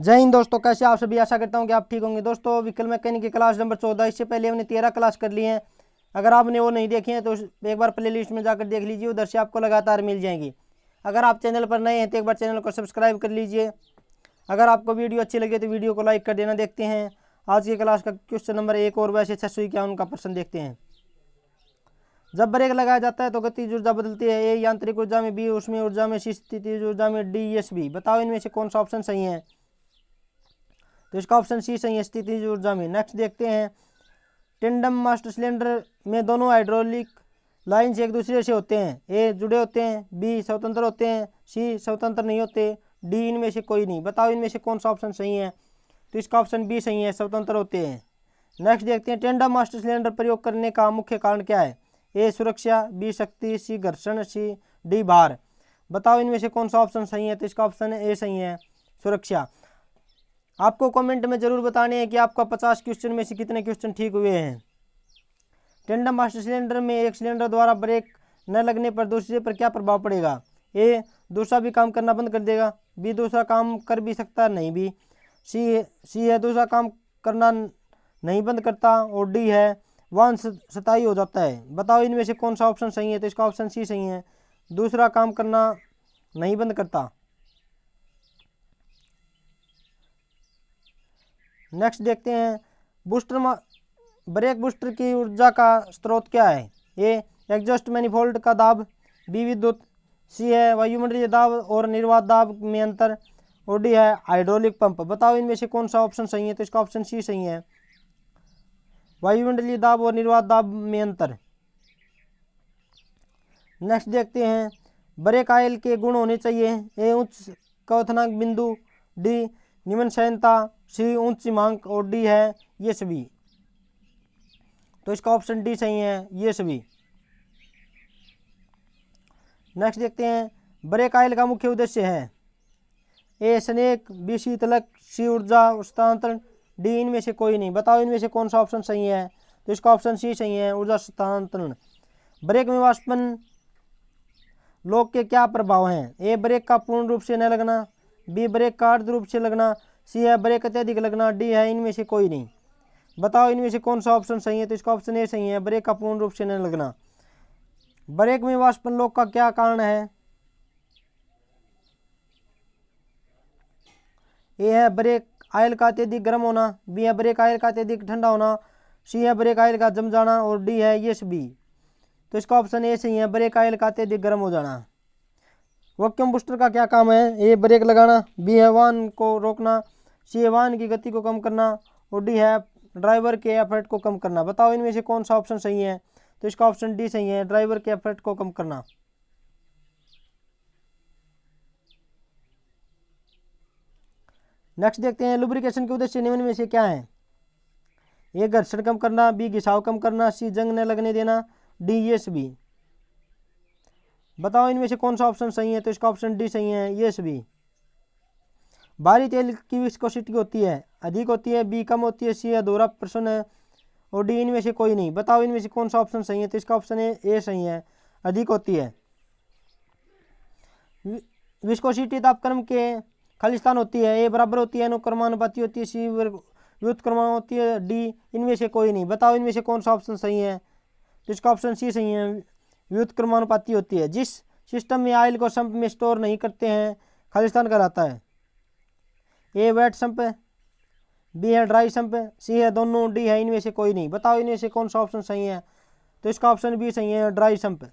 जय हिंद दोस्तों, कैसे आप सभी। आशा करता हूं कि आप ठीक होंगे। दोस्तों व्हीकल मैकेनिक की क्लास नंबर 14, इससे पहले हमने 13 क्लास कर ली हैं। अगर आपने वो नहीं देखी हैं तो एक बार प्ले लिस्ट में जाकर देख लीजिए, उधर से आपको लगातार मिल जाएंगी। अगर आप चैनल पर नए हैं तो एक बार चैनल को सब्सक्राइब कर लीजिए। अगर आपको वीडियो अच्छी लगे तो वीडियो को लाइक कर देना। देखते हैं आज की क्लास का क्वेश्चन नंबर 1 और वैसे 651 का प्रश्न देखते हैं। जब ब्रेक लगाया जाता है तो गतिज ऊर्जा बदलती है। ए यांत्रिक ऊर्जा में, बी उसमें ऊर्जा में, सी स्थितिज ऊर्जा में, डी एसबी। बताओ इनमें से कौन सा ऑप्शन सही है। तो इसका ऑप्शन सी सही है, स्थितिज ऊर्जा में। नेक्स्ट देखते हैं, टेंडम मास्टर सिलेंडर में दोनों हाइड्रोलिक लाइन्स एक दूसरे से होते हैं। ए जुड़े होते हैं, बी स्वतंत्र होते हैं, सी स्वतंत्र नहीं होते, डी इनमें से कोई नहीं। बताओ इनमें से कौन सा ऑप्शन सही है। तो इसका ऑप्शन बी सही है, स्वतंत्र होते हैं। नेक्स्ट देखते हैं, टेंडम मास्टर सिलेंडर प्रयोग करने का मुख्य कारण क्या है। ए सुरक्षा, बी शक्ति, सी घर्षण, सी डी भार। बताओ इनमें से कौन सा ऑप्शन सही है। तो इसका ऑप्शन ए सही है, सुरक्षा। आपको कमेंट में जरूर बताने हैं कि आपका 50 क्वेश्चन में से कितने क्वेश्चन ठीक हुए हैं। टेंडम मास्टर सिलेंडर में एक सिलेंडर द्वारा ब्रेक न लगने पर दूसरे पर क्या प्रभाव पड़ेगा। ए दूसरा भी काम करना बंद कर देगा, बी दूसरा काम कर भी सकता नहीं भी, सी है दूसरा काम करना नहीं बंद करता, और डी है वाहन स्थायी हो जाता है। बताओ इनमें से कौन सा ऑप्शन सही है। तो इसका ऑप्शन सी सही है, दूसरा काम करना नहीं बंद करता। नेक्स्ट देखते हैं, ब्रेक बूस्टर की ऊर्जा का स्रोत क्या है। ए एग्जॉस्ट मैनिफोल्ड का दाब, बी विद्युत, सी है वायुमंडलीय दाब और निर्वात दाब में अंतर, और डी है हाइड्रोलिक पंप। बताओ इनमें से कौन सा ऑप्शन सही है। तो इसका ऑप्शन सी सही है, वायुमंडलीय दाब और निर्वात दाब में अंतर। नेक्स्ट देखते हैं, ब्रेक आयल के गुण होने चाहिए। ए उच्च क्वथनांक बिंदु, डी निम्न सहनता, सी उच्च मांग, और डी है ये सभी। तो इसका ऑप्शन डी सही है, ये सभी। नेक्स्ट देखते हैं, ब्रेक आयल का मुख्य उद्देश्य है। ए स्नेक, बी शीतलक, सी ऊर्जा हस्तांतरण, डी इनमें से कोई नहीं। बताओ इनमें से कौन सा ऑप्शन सही है। तो इसका ऑप्शन सी सही है, ऊर्जा हस्तांतरण। ब्रेक में वाष्पन लोक के क्या प्रभाव हैं। ए ब्रेक का पूर्ण रूप से न लगना, बी ब्रेक का अर्ध रूप से लगना, सी है ब्रेक अत्यधिक लगना, डी है इनमें से कोई नहीं। बताओ इनमें से कौन सा ऑप्शन सही है। तो इसका ऑप्शन ए सही है, ब्रेक का पूर्ण रूप से न लगना। ब्रेक में वाष्पन लोक का क्या कारण है। ए है ब्रेक आयल का अत्यधिक गर्म होना, बी है ब्रेक आयल का अत्यधिक ठंडा होना, सी है ब्रेक आयल का जम जाना, और डी है ये बी। तो इसका ऑप्शन ए सही है, ब्रेक आयल का अत्यधिक गर्म हो जाना। वैक्यूम बूस्टर का क्या काम है। ए ब्रेक लगाना, बी है वाहन को रोकना, सी है वाहन की गति को कम करना, और डी है ड्राइवर के एफर्ट को कम करना। बताओ इनमें से कौन सा ऑप्शन सही है। तो इसका ऑप्शन डी सही है, ड्राइवर के एफर्ट को कम करना। नेक्स्ट देखते हैं, लुब्रिकेशन के उद्देश्य निम्न में से क्या है। ए घर्षण कम करना, बी घिसाव कम करना, सी जंग न लगने देना, डी ये सभी। बताओ इनमें से कौन सा ऑप्शन सही है। तो इसका ऑप्शन डी सही है, ये सभी। भारी तेल की विस्कोसिटी होती है, अधिक होती है, बी कम होती है, सी अधूरा प्रश्न है, और डी इनमें से कोई नहीं। बताओ इनमें से कौन सा ऑप्शन सही है। तो इसका ऑप्शन ए सही है, अधिक होती है। विस्कोसिटी तापक्रम के खालिस्तान होती है। ए बराबर होती है, अनुक्रमानुपाती होती है, सी व्युत्क्रमानुपाती होती है, डी इनमें से कोई नहीं। बताओ इनमें से कौन सा ऑप्शन सही है। तो इसका ऑप्शन सी सही है, व्युत्क्रमानुपाती होती है। जिस सिस्टम में ऑयल को संप में स्टोर नहीं करते हैं खालिस्तान कहलाता है। ए वेट संप, बी है ड्राई संप, सी है दोनों, डी है इनमें से कोई नहीं। बताओ इनमें से कौन सा ऑप्शन सही है। तो इसका ऑप्शन बी सही है, ड्राई संप।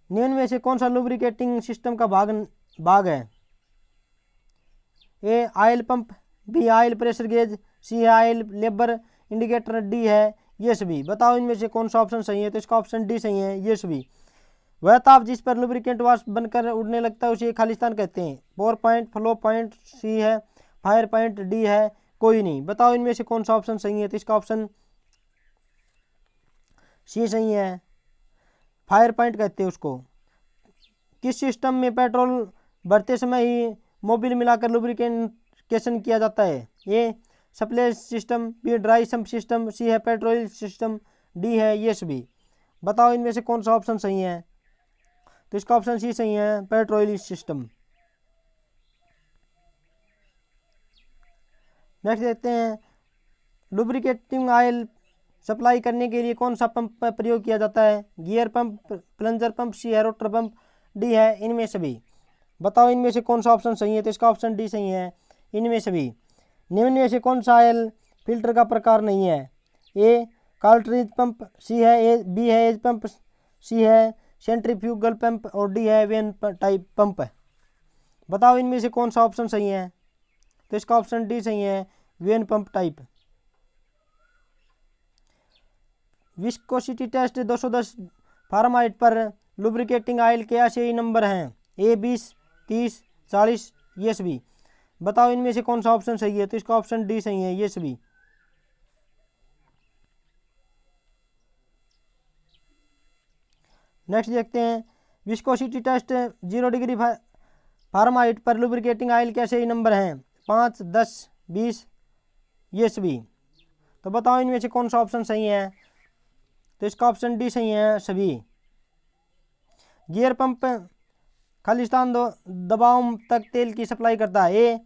निम्न में से कौन सा लुब्रिकेटिंग सिस्टम का भाग है। A oil pump, B oil pressure gauge, C है ऑयल लेबर इंडिकेटर, डी है ये सभी। बताओ इनमें से कौन सा ऑप्शन सही है। तो इसका ऑप्शन डी सही है, ये सभी। वह ताप जिस पर लुब्रिकेंट वाष्प बनकर उड़ने लगता है उसे खालिस्तान कहते हैं। पोर पॉइंट, फ्लो पॉइंट, सी है फायर पॉइंट, डी है कोई नहीं। बताओ इनमें से कौन सा ऑप्शन सही है। तो इसका ऑप्शन सी सही है, फायर पॉइंट कहते हैं उसको। किस सिस्टम में पेट्रोल भरते समय ही मोबिल मिलाकर लुब्रिकेशन किया जाता है। A supply system, B dry sump system, C है पेट्रोल सिस्टम, डी है ये सभी। बताओ इनमें से कौन सा ऑप्शन सही है। तो इसका ऑप्शन सी सही है, पेट्रोल सिस्टम। नेक्स्ट देखते हैं लुब्रिकेटिंग ऑयल सप्लाई करने के लिए कौन सा पंप का प्रयोग किया जाता है? गियर पंप, प्लंजर पंप, सी है रोटर पंप, डी है इनमें सभी। बताओ इनमें से कौन सा ऑप्शन सही है? तो इसका ऑप्शन डी सही है, इनमें सभी। निम्न में से कौन सा ऑयल फिल्टर का प्रकार नहीं है? ए कार्ट्रिज पंप, सी है बी है एज पंप, सी है सेंट्रीफ्यूगल पंप और डी है वेन टाइप पंप। बताओ इनमें से कौन सा ऑप्शन सही है? तो इसका ऑप्शन डी सही है, vane pump type. Viscosity test 210 Fahrenheit पर लुब्रिकेटिंग ऑयल के ऐसे नंबर हैं? ए 20, 30, 40, ये सभी। बताओ इनमें से कौन सा ऑप्शन सही है? तो इसका ऑप्शन डी सही है, ये सभी। नेक्स्ट देखते हैं विस्कोसिटी टेस्ट 0 डिग्री फारेनहाइट पर लुब्रिकेटिंग ऑयल के ऐसे नंबर हैं? 5, 10, 20, ये सभी। तो बताओ इनमें से कौन सा ऑप्शन सही है? तो इसका ऑप्शन डी सही है, सभी। गियर पंप खालिस्तान दबाव तक तेल की सप्लाई करता है? ए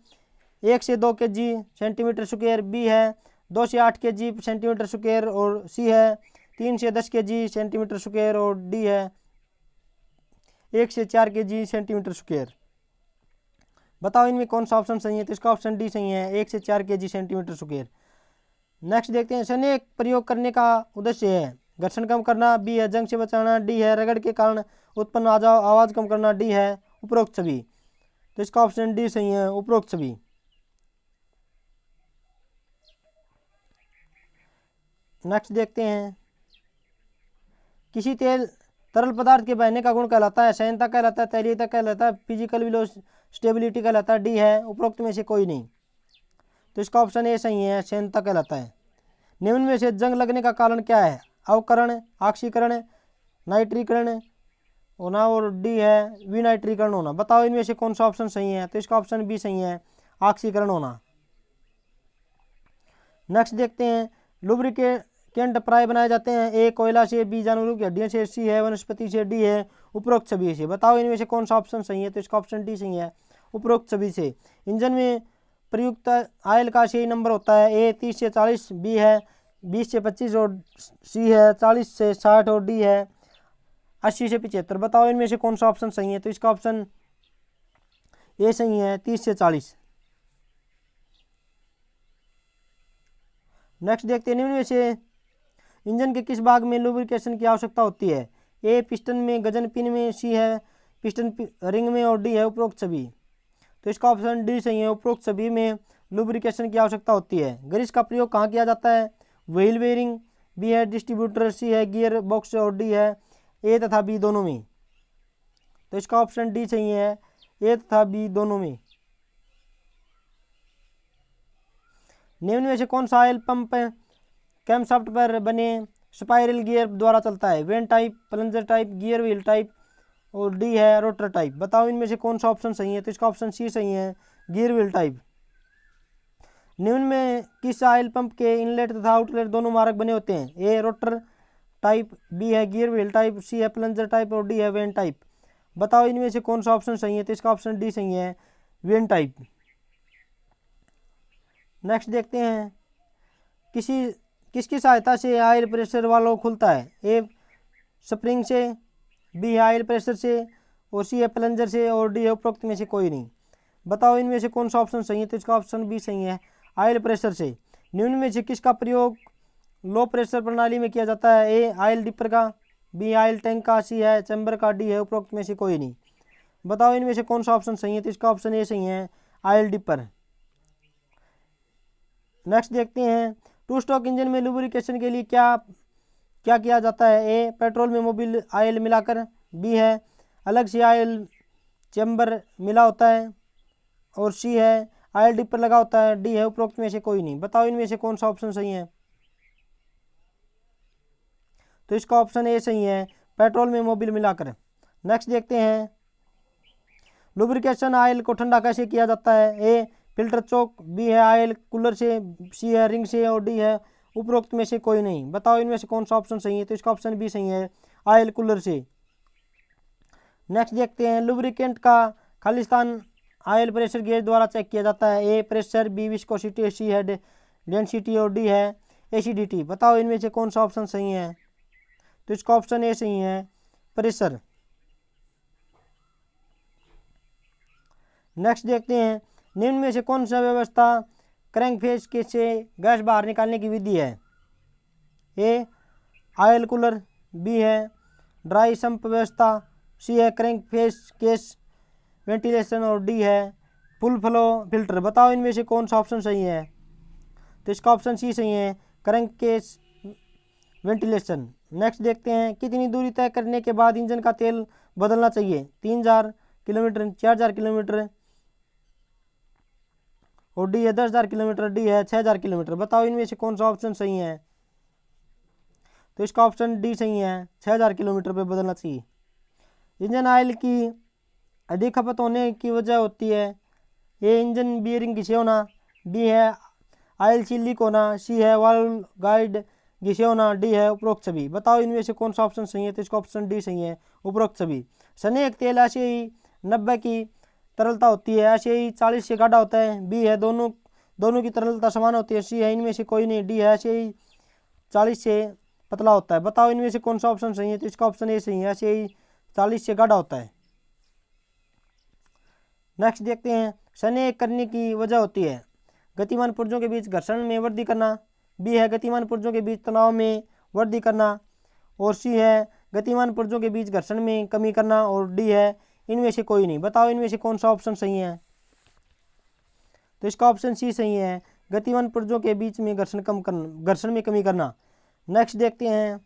1 से 2 kg सेंटीमीटर स्क्वायर, बी है 2 से 8 kg सेंटीमीटर स्क्वायर और सी है 3 से 10 kg सेंटीमीटर स्क्वायर और डी है 1 से 4 kg सेंटीमीटर स्क्वायर। बताओ इनमें कौन सा ऑप्शन सही है? तो इसका ऑप्शन डी सही है, 1 से 4 kg सेंटीमीटर स्क्वायर। नेक्स्ट देखते हैं सैनिक प्रयोग करने का उद्देश्य है? घर्षण कम करना, बी है जंग से बचाना, डी है रगड़ के कारण उत्पन्न आवाज़ कम करना, डी है उपरोक्त सभी। तो इसका ऑप्शन डी सही है, उपरोक्त सभी। नेक्स्ट देखते हैं किसी तरल पदार्थ के बहने का गुण कहलाता है? संयंता कहलाता है, तैलीयता कहलाता है, फिजिकल स्टेबिलिटी कहलाता है, डी है उपरोक्त में से कोई नहीं। तो इसका ऑप्शन ए सही है, संयंता कहलाता है। निम्न में से जंग लगने का कारण क्या है? अवकरण, ऑक्सीकरण, नाइट्रीकरण होना और डी है विनाइट्रीकरण होना। बताओ इनमें से कौन सा ऑप्शन सही है? तो इसका ऑप्शन बी सही है, ऑक्सीकरण होना। नेक्स्ट देखते हैं लुब्रिकेंट प्राय बनाए जाते हैं? ए कोयला से, बी जानवरों की हड्डियों से, सी है वनस्पति से, डी है उपरोक्त सभी से। बताओ इनमें से कौन सा ऑप्शन सही है? तो इसका ऑप्शन डी सही है, उपरोक्त सभी से। इंजन में प्रयुक्त ऑयल का सही नंबर होता है? ए 30 से 40, बी है 20 से 25 और सी है 40 से 60 और डी है 80 से 75। बताओ इनमें से कौन सा ऑप्शन सही है? तो इसका ऑप्शन ए सही है, 30 से 40। नेक्स्ट देखते हैं निम्न में से इंजन के किस भाग में लुब्रिकेशन की आवश्यकता होती है? ए पिस्टन में, गजन पिन में, सी है पिस्टन रिंग में और डी है उपरोक्त सभी। तो इसका ऑप्शन डी सही है, उपरोक्त सभी में लुब्रिकेशन की आवश्यकता होती है। ग्रीस का प्रयोग कहाँ किया जाता है? व्हील बेयरिंग, बी है डिस्ट्रीब्यूटर, सी है गियर बॉक्स और डी है ए तथा बी दोनों में। तो इसका ऑप्शन डी सही है, ए तथा बी दोनों में। निम्न में से कौन सा ऑयल पंप कैमशाफ्ट पर बने स्पाइरल गियर द्वारा चलता है? When type, plunger type, gear wheel type और डी है रोटर टाइप। बताओ इनमें से कौन सा ऑप्शन सही है? तो इसका ऑप्शन सी सही है, गियर व्हील टाइप। निम्न में किस ऑयल पंप के इनलेट तथा आउटलेट दोनों मार्ग बने होते हैं? ए रोटर टाइप, बी है गियर व्हील टाइप, सी है प्लंजर टाइप और डी है वेन टाइप। बताओ इनमें से कौन सा ऑप्शन सही है? तो इसका ऑप्शन डी सही है, वेन टाइप। नेक्स्ट देखते हैं किसकी सहायता से ऑयल प्रेशर वाल्व खुलता है? ए स्प्रिंग से, बी है ऑयल प्रेशर से और सी है प्लंजर से और डी है उपरोक्त में से कोई नहीं। बताओ इनमें से कौन सा ऑप्शन सही है? तो इसका ऑप्शन बी सही है, ऑयल प्रेशर से। निम्न में से किसका प्रयोग लो प्रेशर प्रणाली में किया जाता है? ए ऑयल डिपर का, बी ऑयल टैंक का, सी है चैम्बर का, डी है उपरोक्त में से कोई नहीं। बताओ इनमें से कौन सा ऑप्शन सही है? तो इसका ऑप्शन ए सही है, ऑयल डिपर। नेक्स्ट देखते हैं टू स्ट्रोक इंजन में लुब्रिकेशन के लिए क्या किया जाता है? ए पेट्रोल में मोबिल ऑयल मिलाकर, बी है अलग से ऑयल चैम्बर मिला होता है और सी है ऑयल डिपर लगा होता है, डी है उपरोक्त में से कोई नहीं। बताओ इनमें से कौन सा ऑप्शन सही है? तो इसका ऑप्शन ए सही है, पेट्रोल में मोबिल मिलाकर। नेक्स्ट देखते हैं लुब्रिकेशन ऑयल को ठंडा कैसे किया जाता है? ए फिल्टर चौक, बी है ऑयल कूलर से, सी है रिंग से और डी है उपरोक्त में से कोई नहीं। बताओ इनमें से कौन सा ऑप्शन सही है? तो इसका ऑप्शन बी सही है, ऑयल कूलर से। नेक्स्ट देखते हैं लुब्रिकेंट का खालिस्तान ऑयल प्रेशर गेज द्वारा चेक किया जाता है? ए प्रेशर, बी विस्कोसिटी, सी है डेंसिटी और डी है एसिडिटी। बताओ इनमें से कौन सा ऑप्शन सही है? तो इसका ऑप्शन ए सही है, प्रेशर। नेक्स्ट देखते हैं, निम्न में से कौन सा व्यवस्था क्रैंककेस के से गैस बाहर निकालने की विधि है? ए ऑयल कूलर, बी है ड्राई सम्प व्यवस्था, सी है क्रैंककेस केस वेंटिलेशन और डी है पुल फ्लो फिल्टर। बताओ इनमें से कौन सा ऑप्शन सही है? तो इसका ऑप्शन सी सही है, क्रैंककेस वेंटिलेशन। नेक्स्ट देखते हैं, कितनी दूरी तय करने के बाद इंजन का तेल बदलना चाहिए? 3000 किलोमीटर, 4000 किलोमीटर और डी है 10,000 किलोमीटर, डी है 6,000 किलोमीटर। बताओ इनमें से कौन सा ऑप्शन सही है? तो इसका ऑप्शन डी सही है, 6,000 किलोमीटर पे बदलना चाहिए। इंजन ऑयल की अधिक खपत होने की वजह होती है? ए इंजन बियरिंग घिसे होना, बी है ऑयल सील लीक होना, सी है वाल्व गाइड घिसे होना, डी है उपरोक्त सभी। बताओ इनमें से कौन सा ऑप्शन सही है? तो इसका ऑप्शन डी सही है, उपरोक्त सभी। स्नेहक तेल एशियाई 90 की तरलता होती है, एशियाई 40 से गाढ़ा होता है, बी है दोनों की तरलता समान होती है, सी है इनमें से कोई नहीं, डी है एशियाई 40 से पतला होता है। बताओ इनमें से कौन सा ऑप्शन सही है? तो इसका ऑप्शन ए सही है, एशियाई 40 से गाढ़ा होता है। नेक्स्ट देखते हैं, स्नेहक करने की वजह होती है? गतिमान पुर्जों के बीच घर्षण में वृद्धि करना, बी है गतिमान पुर्जों के बीच तनाव में वृद्धि करना और सी है गतिमान पुर्जों के बीच घर्षण में कमी करना और डी है इनमें से कोई नहीं। बताओ इनमें से कौन सा ऑप्शन सही है? तो इसका ऑप्शन सी सही है, गतिमान पुर्जों के बीच में घर्षण में कमी करना। नेक्स्ट देखते हैं,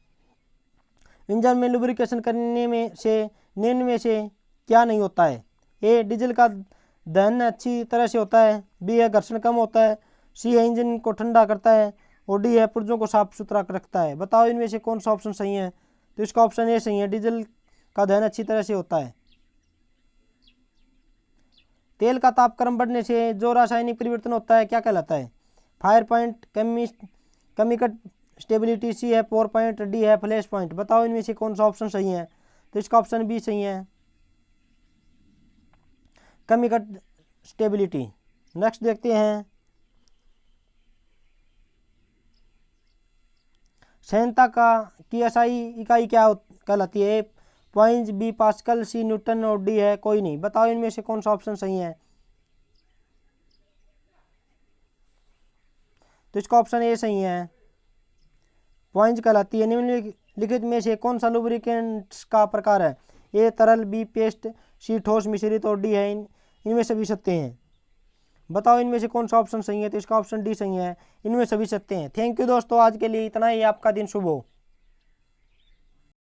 इंजन में लुब्रिकेशन करने में से निम्न में से क्या नहीं होता है? ए डीजल का दहन अच्छी तरह से होता है, बी है घर्षण कम होता है, सी है इंजन को ठंडा करता है और डी है पुर्जों को साफ सुथरा रखता है। बताओ इनमें से कौन सा ऑप्शन सही है? तो इसका ऑप्शन ए सही है, डीजल का दहन अच्छी तरह से होता है। तेल का तापक्रम बढ़ने से जो रासायनिक परिवर्तन होता है क्या कहलाता है? फायर पॉइंट, केमिकल स्टेबिलिटी, सी है पोर पॉइंट, डी है फ्लैश पॉइंट। बताओ इनमें से कौन सा ऑप्शन सही है? तो इसका ऑप्शन बी सही है, केमिकल स्टेबिलिटी। नेक्स्ट देखते हैं, सहनता की एसआई इकाई क्या कहलाती है? पॉइंट, बी पास्कल, सी न्यूटन और डी है कोई नहीं। बताओ इनमें से कौन सा ऑप्शन सही है? तो इसका ऑप्शन ए सही है, पॉइंट कहलाती है। निम्नलिखित में से कौन सा लुब्रिकेंट्स का प्रकार है? ए तरल, बी पेस्ट, सी ठोस मिश्रित और डी है इनमें सभी सत्य हैं। बताओ इनमें से कौन सा ऑप्शन सही है? तो इसका ऑप्शन डी सही है, इनमें सभी सत्य हैं। थैंक यू दोस्तों, आज के लिए इतना ही। आपका दिन शुभ हो।